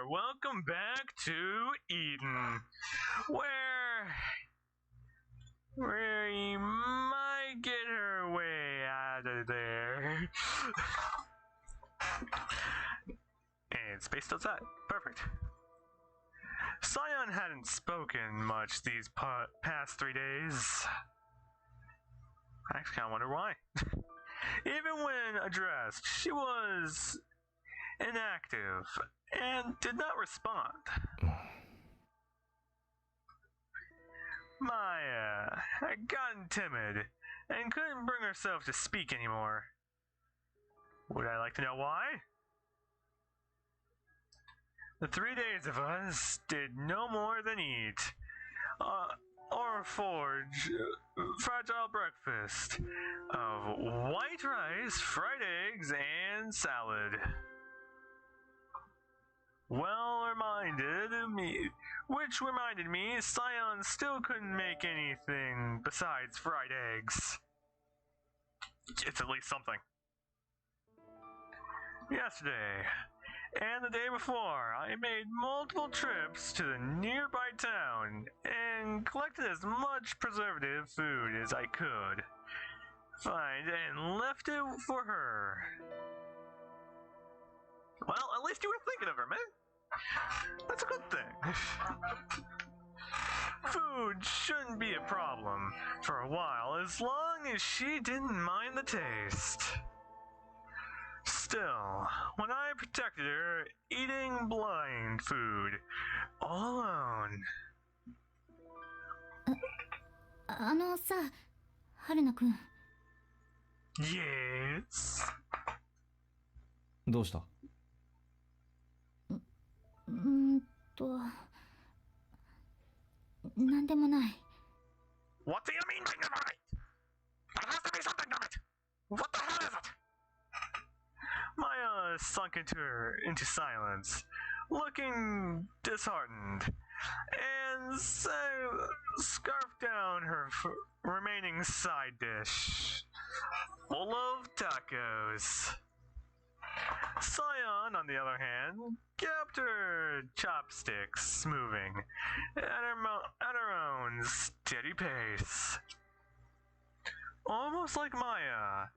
welcome back to Eden, where you might get her way out of there. And space does that. Perfect. Scion hadn't spoken much these past 3 days. I actually kind of wonder why. Even when addressed, she was inactive and did not respond. Maya had gotten timid and couldn't bring herself to speak anymore. Would I like to know why? The 3 days of us did no more than eat or forge fragile breakfast of white rice, fried eggs, and salad. Which reminded me, Scion still couldn't make anything besides fried eggs. It's at least something. Yesterday, and the day before, I made multiple trips to the nearby town and collected as much preservative food as I could find and left it for her. Well, at least you were thinking of her, man. That's a good thing. Food shouldn't be a problem for a while as long as she didn't mind the taste. Still, when I protected her eating blind food all alone. さ、春菜くん。Yes. どうした？なんでもない。What do you mean by not? There has to be something to it. What the hell is it? Maya sunk into silence, looking disheartened, and scarfed down her remaining side dish, full of tacos. Scion, on the other hand, kept her chopsticks moving at her own steady pace. Almost like Maya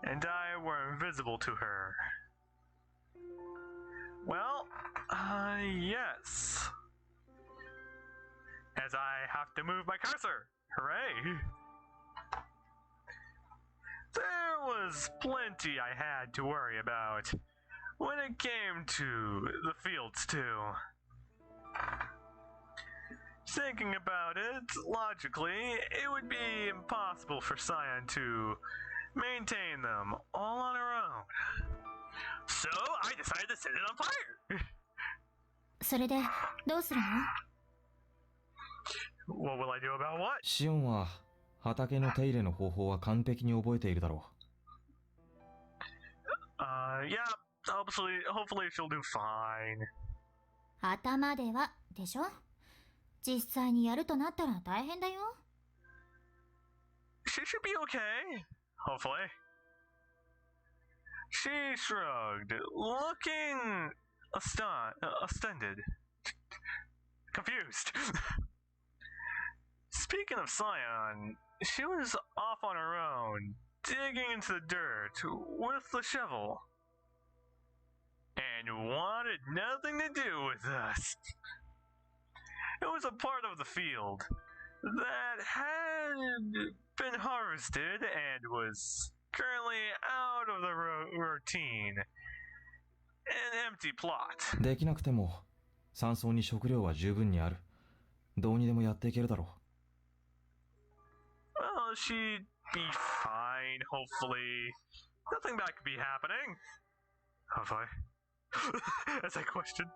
and I were invisible to her. Well, yes. As I have to move my cursor. Hooray! There was plenty I had to worry about when it came to the fields too. Thinking about it logically, it would be impossible for Scion to maintain them all on her own. So I decided to set it on fire. それでどうするの？ What will I do about what? シオンは畑の手入れの方法は完璧に覚えているだろう。Yeah, hopefully she'll do fine. 頭ではでしょ？実際にやるとなったら大変だよ。She should be okay. Hopefully. She shrugged, looking astounded. Confused. Speaking of Scion, she was off on her own, digging into the dirt with the shovel. And wanted nothing to do with us. It was a part of the field that had been harvested and was currently out of the routine. An empty plot. できなくても山荘に食料は十分にある。どうにでもやっていけるだろう。Well, she'd be fine, hopefully. Nothing bad could be happening. Hopefully. That's a question.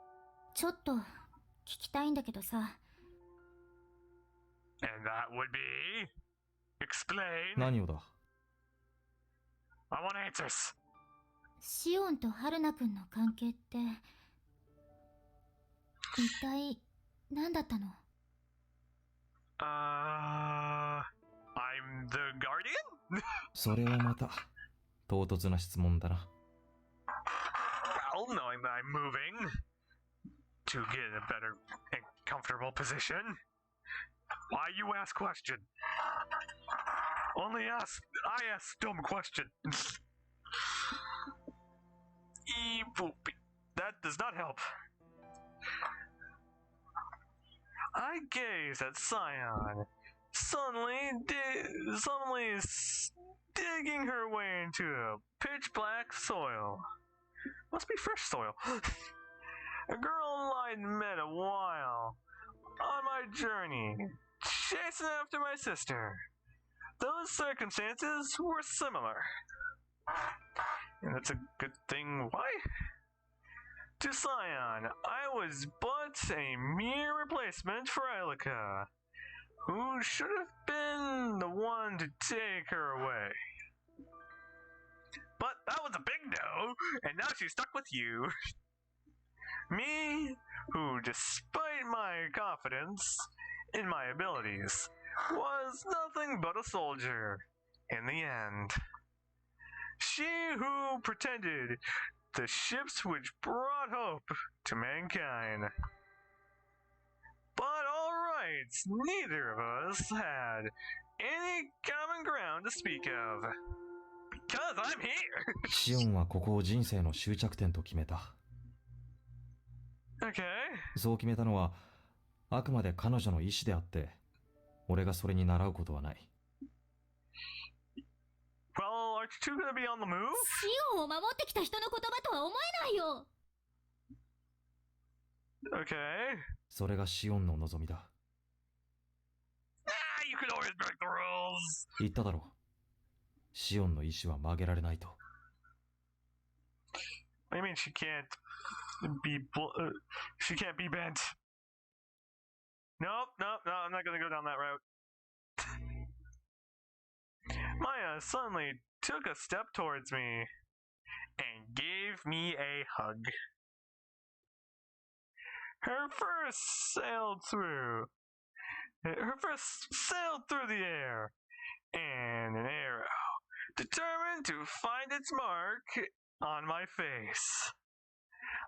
ちょっと聞きたいんだけどさ。And that would be... Explain. 何をだ？ I want answers. シオンと春菜くんの関係って一体何だったの？ I'm the guardian? それはまた唐突な質問だな。Well, knowing that I'm moving to get in a better and comfortable position. Why you ask question? I ask dumb question. That does not help. I gaze at Scion, suddenly digging her way into a pitch black soil. Must be fresh soil. A girl I'd met a while on my journey, chasing after my sister. Those circumstances were similar. And that's a good thing. Why? To Scion, I was but a mere replacement for Elika, who should have been the one to take her away. But that was a big no, and now she's stuck with you. Me, who, despite my confidence in my abilities, was nothing but a soldier in the end. She who pretended the ships which brought hope to mankind. But alright, neither of us had any common ground to speak of. Because I'm here! シオンはここを人生の終着点と決めた。Okay. そう決めたのは、あくまで彼女の意思であって、俺がそれに倣うことはない。Well, aren't you two gonna be on the move? シオンを守ってきた人の言葉とは思えないよ。Okay. それがシオンの望みだ。You could always break the rules. 言っただろう。シオンの意志は曲げられないと。I mean, she can't be bent. Nope, I'm not gonna go down that route. Maya suddenly took a step towards me and gave me a hug. Her first sailed through the air, and an arrow, determined to find its mark on my face.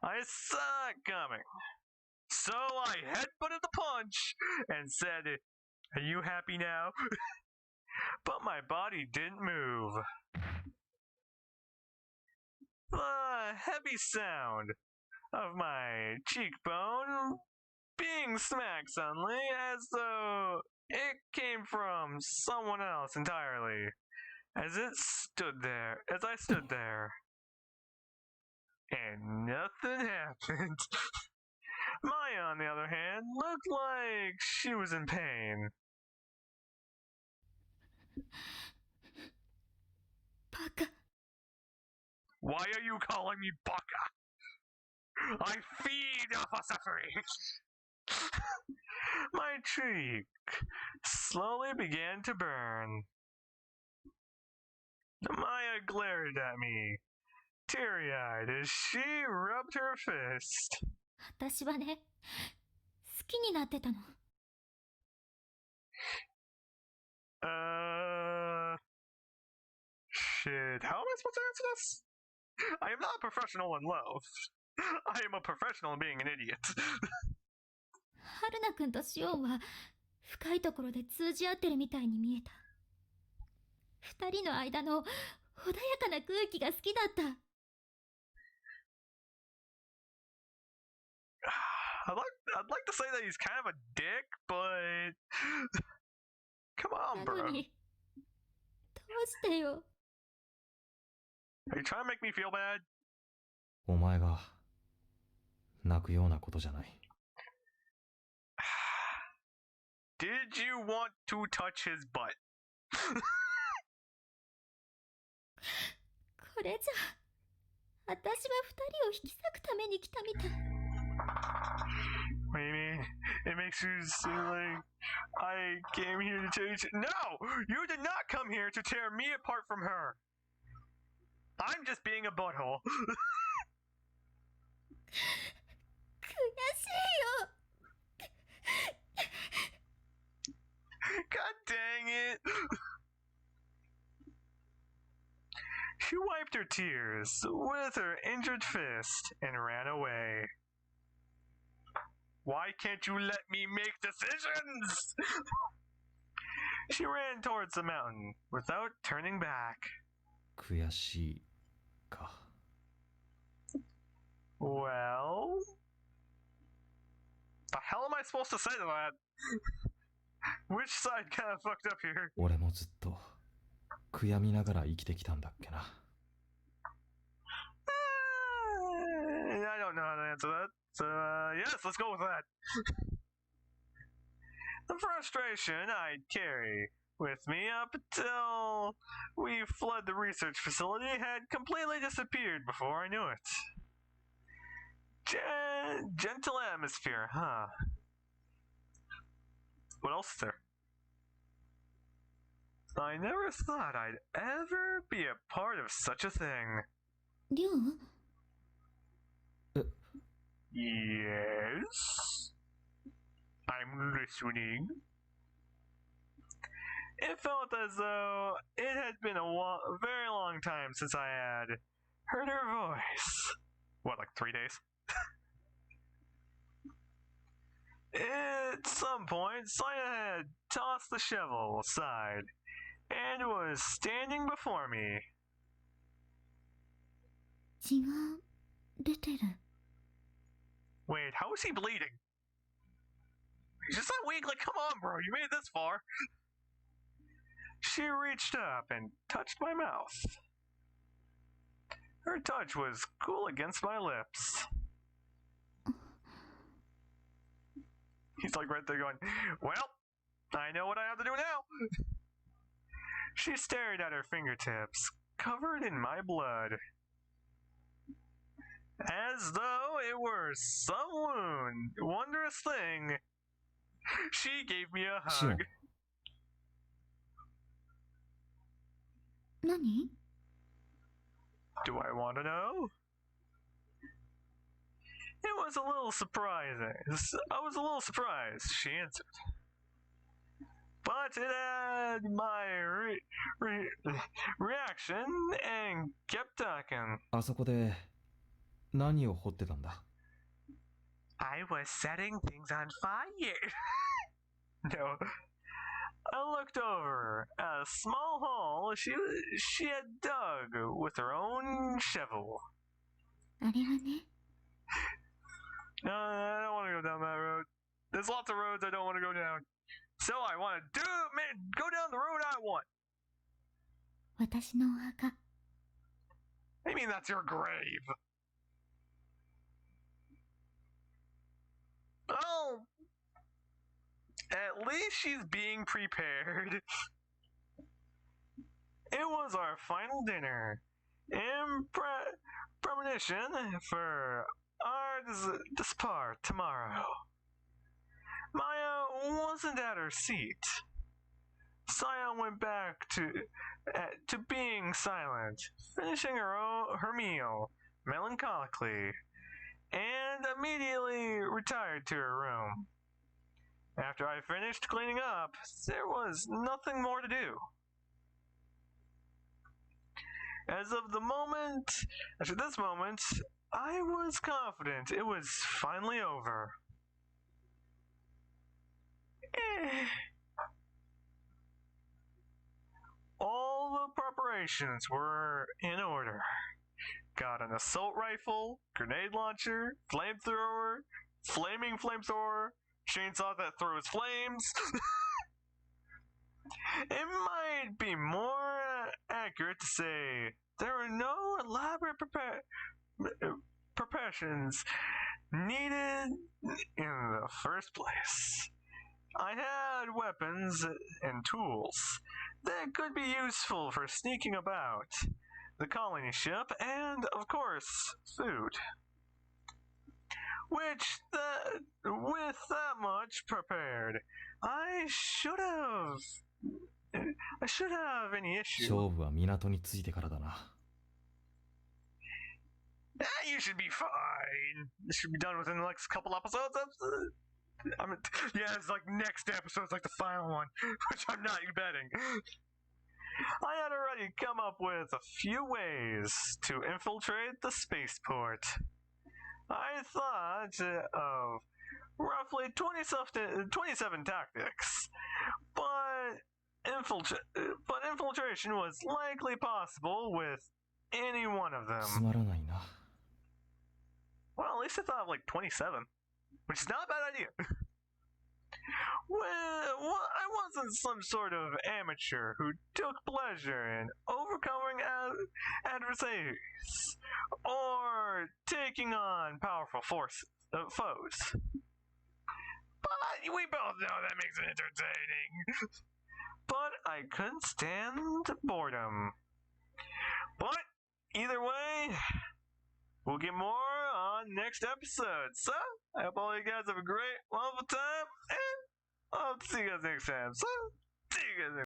I saw it coming, so I headbutted the punch and said, "Are you happy now?" But my body didn't move. The heavy sound of my cheekbone being smacked suddenly as though it came from someone else entirely, as I stood there. And nothing happened. Maya, on the other hand, looked like she was in pain. バカ。 Why are you calling me baka? I feed off of suffering. My cheek slowly began to burn. Maya glared at me, teary-eyed, as she rubbed her fist. 私はね、好きになってたの。Shit, how am I supposed to answer this? I am not a professional in love. I am a professional in being an idiot. 春菜くんとシオンは深いところで通じ合ってるみたいに見えた。二人の間の穏やかな空気が好きだった。I'd like to say that he's kind of a dick, but come on, なの bro. に、どうしてよ。Are you trying to make me feel bad? お前が泣くようなことじゃない。Did you want to touch his butt? これじゃ、私は二人を引き裂くために来たみたい。What do you mean? It makes you seem like I came here to tear you. No! You did not come here to tear me apart from her. I'm just being a butthole. 悔しいよ。God dang it. She wiped her tears with her injured fist and ran away. Why can't you let me make decisions? She ran towards the mountain without turning back. 悔しいか。Well, the hell am I supposed to say to that? Which side kind of fucked up here? 俺もずっと悔やみながら生きてきたんだっけな。I don't know how to answer that. So, yes, let's go with that. The frustration I'd carry with me up until we fled the research facility had completely disappeared before I knew it. Gentle atmosphere, huh? What else is there? I never thought I'd ever be a part of such a thing. りょう Yes? I'm listening. It felt as though it had been a very long time since I had heard her voice. What, like 3 days? At some point, Saya had tossed the shovel aside and was standing before me. 血が出てる。 Wait, how is he bleeding? He's just that weak, like, come on, bro, you made it this far. She reached up and touched my mouth. Her touch was cool against my lips. He's like right there going, well, I know what I have to do now. She stared at her fingertips, covered in my blood. As though it were some wondrous thing, she gave me a シオン hug. 何 Do I want to know? It was a little surprising. I was a little surprised, she answered. But it had my reaction and kept talking. あそこで何を掘ってたんだ？ I was setting things on fire. No. I looked over at a small hole she had dug with her own shovel. あれはね、 No, I don't want to go down that road. There's lots of roads I don't want to go down. So I want to go down the road I want. 私のお墓。 I mean, that's your grave. Oh, at least she's being prepared. It was our final dinner. In premonition for our depart tomorrow. Maya wasn't at her seat. Saya went back to being silent, finishing her meal melancholically, and immediately retired to her room. After I finished cleaning up, there was nothing more to do. After this moment, I was confident it was finally over. All the preparations were in order. Got an assault rifle, grenade launcher, flamethrower, flaming flamethrower, chainsaw that throws flames. It might be more accurate to say there were no elaborate preparations needed in the first place. I had weapons and tools that could be useful for sneaking about the colony ship, and, of course, food. With that much prepared, I should have any issue. 勝負は港に着いてからだな。 You should be fine. This should be done within the next couple episodes. It's like next episode's like the final one, which I'm not betting. I had already come up with a few ways to infiltrate the spaceport. I thought of roughly 27 tactics, but infiltration was likely possible with any one of つ them. まらないな。 Well, at least I thought of like 27, which is not a bad idea. Well, I wasn't some sort of amateur who took pleasure in overcoming adversaries or taking on powerful foes. But we both know that makes it entertaining. But I couldn't stand boredom. But either way, we'll get more on next episode. So, I hope all you guys have a great, wonderful time, and I'll see you guys next time. So, see you guys next time.